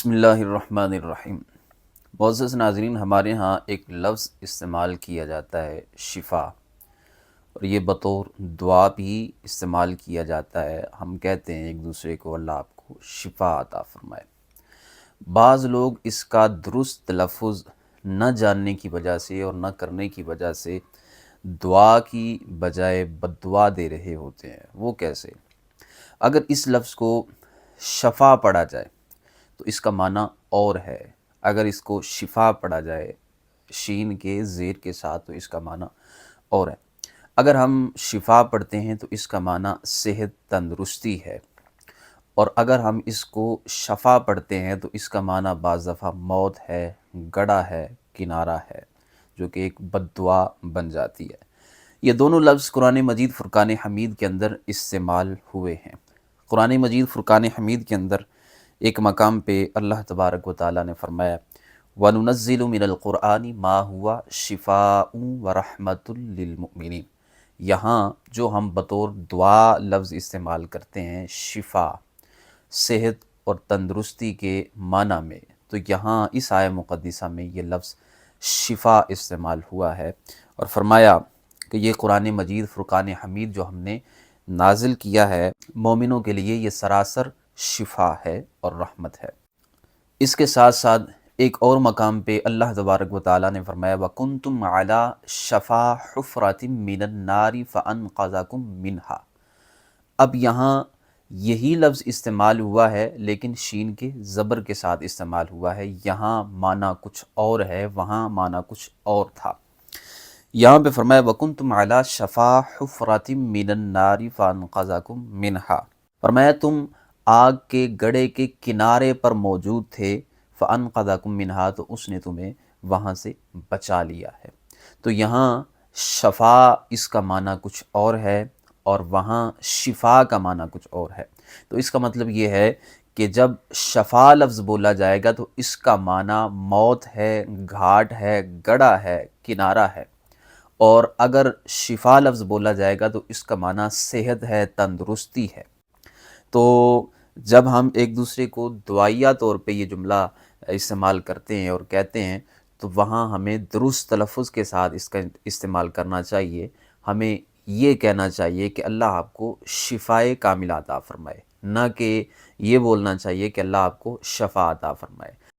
بسم اللہ الرحمن الرحیم۔ معزز ناظرین، ہمارے ہاں ایک لفظ استعمال کیا جاتا ہے شفا، اور یہ بطور دعا بھی استعمال کیا جاتا ہے۔ ہم کہتے ہیں ایک دوسرے کو اللہ آپ کو شفا عطا فرمائے۔ بعض لوگ اس کا درست تلفظ نہ جاننے کی وجہ سے اور نہ کرنے کی وجہ سے دعا کی بجائے بد دعا دے رہے ہوتے ہیں۔ وہ کیسے؟ اگر اس لفظ کو شفا پڑھا جائے تو اس کا معنی اور ہے، اگر اس کو شفا پڑھا جائے شین کے زیر کے ساتھ تو اس کا معنی اور ہے۔ اگر ہم شفا پڑھتے ہیں تو اس کا معنی صحت، تندرستی ہے، اور اگر ہم اس کو شفا پڑھتے ہیں تو اس کا معنی بعض دفعہ موت ہے، گڑا ہے، کنارہ ہے، جو کہ ایک بد دعا بن جاتی ہے۔ یہ دونوں لفظ قرآن مجید فرقان حمید کے اندر استعمال ہوئے ہیں۔ قرآن مجید فرقان حمید کے اندر ایک مقام پہ اللہ تبارک و تعالیٰ نے فرمایا وَنُنَزِّلُ مِنَ الْقُرْآنِ مَا هُوَ شِفَاءٌ وَرَحْمَةٌ لِّلْمُؤْمِنِينَ۔ یہاں جو ہم بطور دعا لفظ استعمال کرتے ہیں شفا، صحت اور تندرستی کے معنی میں، تو یہاں اس آیہ مقدسہ میں یہ لفظ شفا استعمال ہوا ہے، اور فرمایا کہ یہ قرآن مجید فرقان حمید جو ہم نے نازل کیا ہے مومنوں کے لیے یہ سراسر شفا ہے اور رحمت ہے۔ اس کے ساتھ ساتھ ایک اور مقام پہ اللہ تبارک و تعالیٰ نے فرمایا وَكُنْتُمْ عَلَى شَفَا حُفْرَةٍ مِّنَ النَّارِ فَأَنْقَذَكُم مِّنْهَا۔ اب یہاں یہی لفظ استعمال ہوا ہے لیکن شین کے زبر کے ساتھ استعمال ہوا ہے، یہاں معنی کچھ اور ہے، وہاں معنی کچھ اور تھا۔ یہاں پہ فرمایا وَكُنْتُمْ عَلَى شَفَا حُفْرَةٍ مِّنَ النَّارِ فَأَنْقَذَكُم مِّنْهَا۔ فرمایا تم آگ کے گڑھے کے کنارے پر موجود تھے، فَأَنْقَذَكُم مِّنْهَا، تو اس نے تمہیں وہاں سے بچا لیا ہے۔ تو یہاں شفا اس کا معنی کچھ اور ہے اور وہاں شفا کا معنی کچھ اور ہے۔ تو اس کا مطلب یہ ہے کہ جب شفا لفظ بولا جائے گا تو اس کا معنی موت ہے، گھاٹ ہے، گڑھا ہے، کنارہ ہے، اور اگر شفا لفظ بولا جائے گا تو اس کا معنی صحت ہے، تندرستی ہے۔ تو جب ہم ایک دوسرے کو دعائیہ طور پہ یہ جملہ استعمال کرتے ہیں اور کہتے ہیں تو وہاں ہمیں درست تلفظ کے ساتھ اس کا استعمال کرنا چاہیے۔ ہمیں یہ کہنا چاہیے کہ اللہ آپ کو شفائے کاملہ عطا فرمائے، نہ کہ یہ بولنا چاہیے کہ اللہ آپ کو شفا عطا فرمائے۔